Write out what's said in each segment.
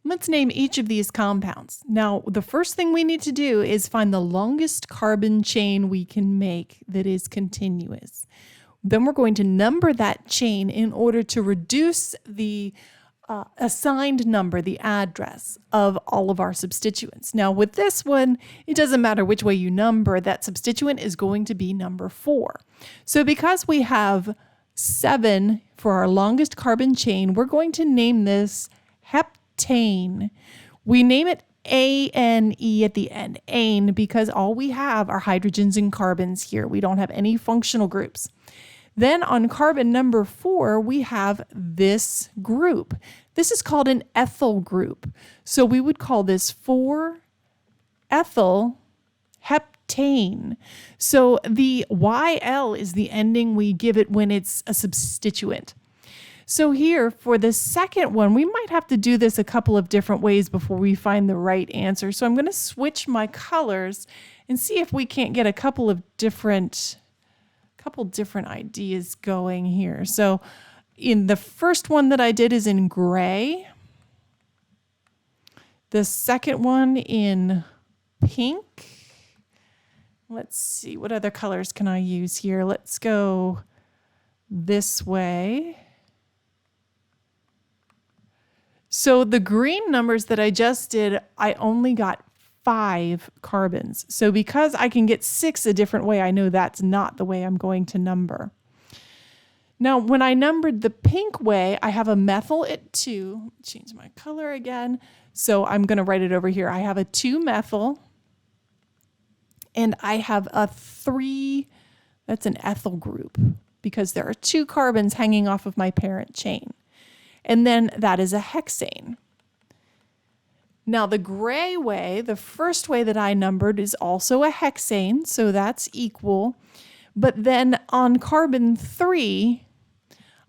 Let's name each of these compounds. Now, the first thing we need to do is find the longest carbon chain we can make that is continuous. Then we're going to number that chain in order to reduce the assigned number, the address of all of our substituents. Now, with this one, it doesn't matter which way you number, that substituent is going to be number 4. So because we have 7 for our longest carbon chain, we're going to name this heptane. We name it A-N-E at the end, ane, because all we have are hydrogens and carbons here. We don't have any functional groups. Then on carbon number 4, we have this group. This is called an ethyl group. So we would call this 4-ethyl heptane. So the YL is the ending we give it when it's a substituent. So here for the second one, we might have to do this a couple of different ways before we find the right answer. So I'm going to switch my colors and see if we can't get a couple different ideas going here. So in the first one that I did is in gray. The second one in pink. Let's see, what other colors can I use here? Let's go this way. So the green numbers that I just did, I only got 5 carbons. So because I can get 6 a different way, I know that's not the way I'm going to number. Now, when I numbered the pink way, I have a methyl at 2. Change my color again. So I'm going to write it over here. I have a 2-methyl, and I have a 3, that's an ethyl group, because there are 2 carbons hanging off of my parent chain. And then that is a hexane. Now the gray way, the first way that I numbered, is also a hexane, so that's equal. But then on carbon 3,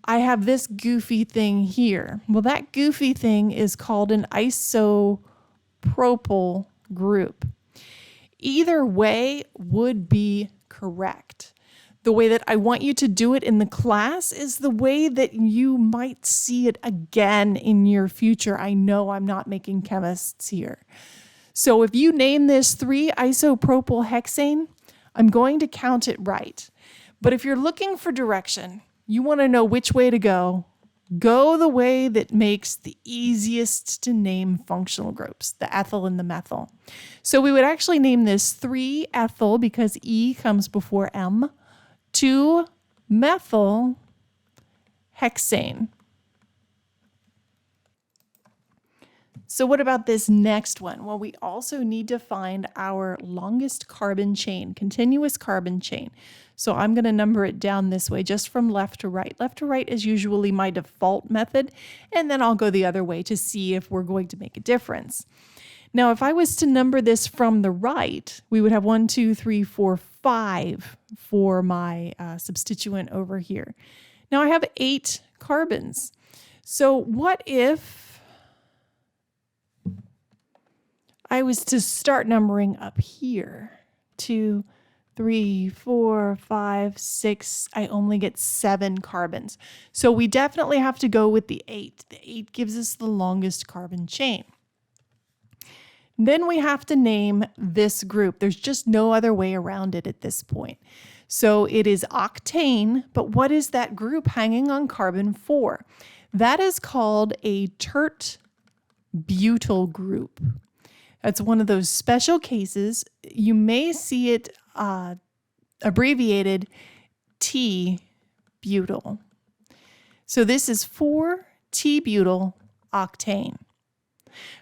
I have this goofy thing here. Well, that goofy thing is called an isopropyl group. Either way would be correct. The way that I want you to do it in the class is the way that you might see it again in your future. I know I'm not making chemists here. So if you name this 3-isopropyl hexane, I'm going to count it right. But if you're looking for direction, you want to know which way to go the way that makes the easiest to name functional groups, the ethyl and the methyl. So we would actually name this 3-ethyl because E comes before M. 2-methyl hexane. So what about this next one? Well, we also need to find our longest carbon chain, continuous carbon chain. So I'm going to number it down this way, just from left to right. Left to right is usually my default method, and then I'll go the other way to see if we're going to make a difference. Now, if I was to number this from the right, we would have 1, 2, 3, 4, 5 for my substituent over here. Now I have 8 carbons. So what if I was to start numbering up here? 2, 3, 4, 5, 6. I only get 7 carbons. So we definitely have to go with the 8. The 8 gives us the longest carbon chain. Then we have to name this group. There's just no other way around it at this point. So it is octane, but what is that group hanging on carbon 4? That is called a tert-butyl group. That's one of those special cases. You may see it abbreviated T-butyl. So this is 4-T-butyl octane.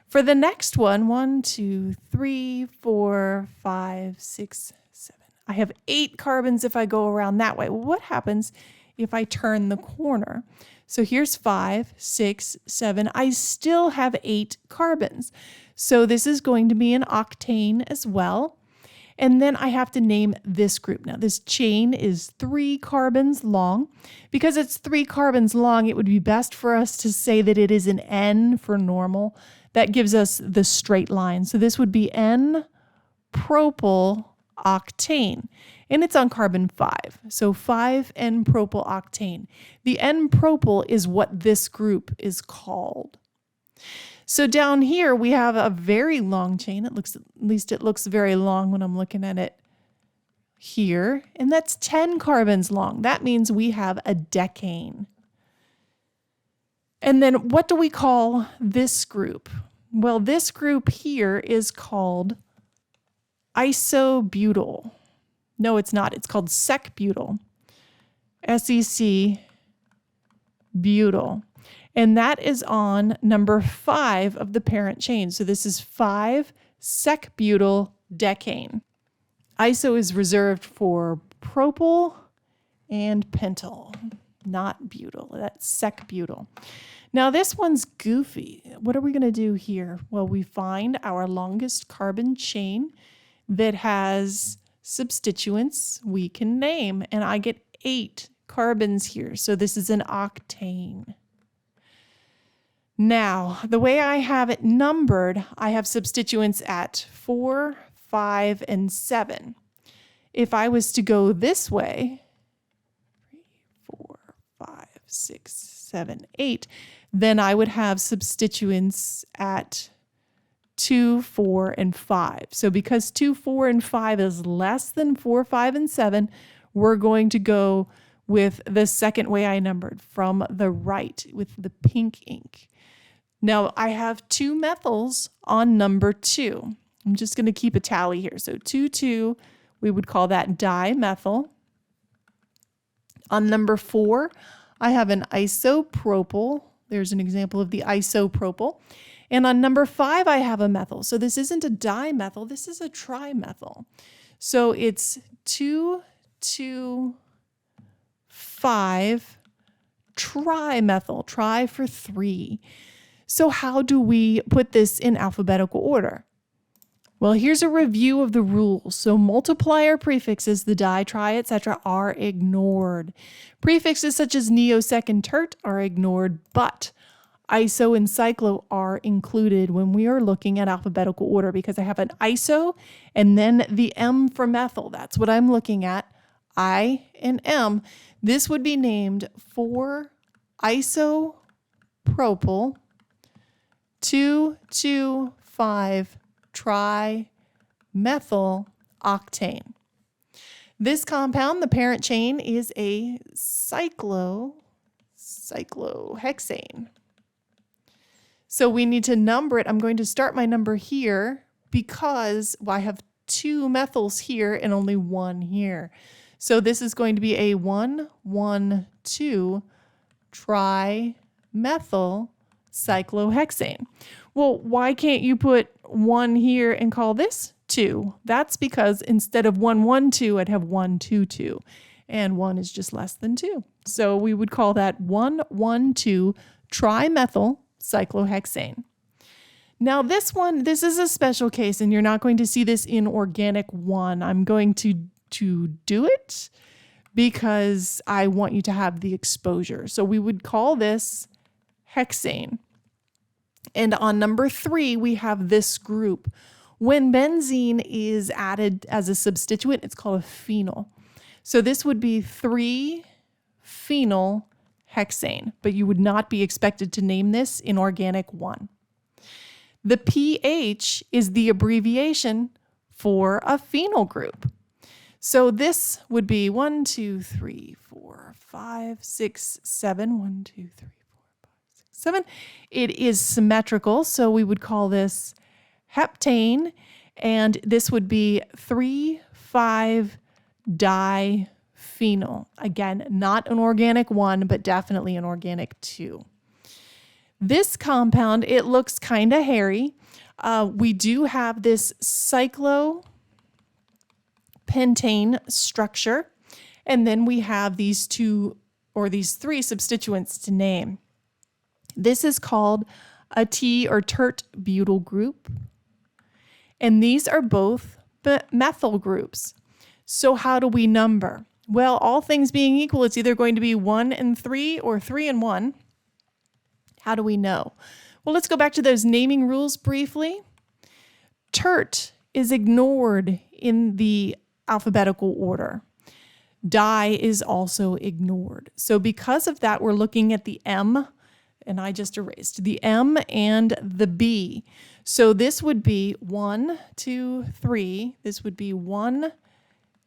For the next one, 1, 2, 3, 4, 5, 6, 7. I have 8 carbons if I go around that way. Well, what happens if I turn the corner? So here's 5, 6, 7. I still have 8 carbons. So this is going to be an octane as well. And then I have to name this group. Now this chain is 3 carbons long. Because it's 3 carbons long, it would be best for us to say that it is an N for normal. That gives us the straight line. So this would be N-propyl octane. And it's on carbon 5. So 5N-propyl octane. The N-propyl is what this group is called. So down here we have a very long chain. At least it looks very long when I'm looking at it here. And that's 10 carbons long. That means we have a decane. And then what do we call this group? Well, this group here is called isobutyl. No, it's not. It's called sec-butyl. SEC-butyl. And that is on number 5 of the parent chain. So this is 5 sec-butyl decane. Iso is reserved for propyl and pentyl, not butyl. That's sec-butyl. Now this one's goofy. What are we going to do here? Well, we find our longest carbon chain that has substituents we can name, and I get 8 carbons here. So this is an octane. Now, the way I have it numbered, I have substituents at 4, 5, and 7. If I was to go this way, 3, 4, 5, 6, 7, 8, then I would have substituents at 2, 4, and 5. So because 2, 4, and 5 is less than 4, 5, and 7, we're going to go with the second way I numbered, from the right with the pink ink. Now I have 2 methyls on number 2. I'm just going to keep a tally here. So 2, 2, we would call that dimethyl. On number 4, I have an isopropyl. There's an example of the isopropyl. And on number 5, I have a methyl. So this isn't a dimethyl, this is a trimethyl. So it's 2, 2, 5, trimethyl, tri for 3. So how do we put this in alphabetical order? Well, here's a review of the rules. So multiplier prefixes, the di, tri, etc., are ignored. Prefixes such as neo, sec, and tert are ignored, but iso and cyclo are included when we are looking at alphabetical order, because I have an iso and then the M for methyl. That's what I'm looking at, I and M. This would be named 4-isopropyl 2,2,5 trimethyl octane. This compound, the parent chain, is a cyclohexane. So we need to number it. I'm going to start my number here because I have 2 methyls here and only 1 here. So this is going to be a 1,1,2 trimethyl cyclohexane. Well, why can't you put 1 here and call this 2? That's because instead of 1,1,2, I'd have 1,2,2, and 1 is just less than 2. So we would call that 1,1,2 trimethyl cyclohexane. Now this is a special case, and you're not going to see this in Organic1. I'm going to do it because I want you to have the exposure. So we would call this hexane. And on number 3, we have this group. When benzene is added as a substituent, it's called a phenyl. So this would be 3-phenyl hexane, but you would not be expected to name this in Organic1. The pH is the abbreviation for a phenyl group. So this would be 1, 2, 3, 4, 5, 6, 7. 1, 2, 3, 4, 5, 6, 7. It is symmetrical, so we would call this heptane, and this would be 3,5-diphenyl. Again, not an Organic1, but definitely an Organic2. This compound, it looks kind of hairy. We do have this cyclopentane structure, and then we have these 2 or these 3 substituents to name. This is called a T or tert butyl group, and these are both methyl groups. So how do we number? Well, all things being equal, it's either going to be 1 and 3 or 3 and 1. How do we know? Well, let's go back to those naming rules briefly. Tert is ignored in the alphabetical order. Di is also ignored. So because of that, we're looking at the M and I just erased the M and the B. So this would be 1, 2, 3. This would be 1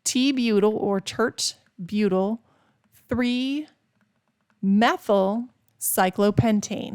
T-butyl or church butyl, 3 methyl cyclopentane.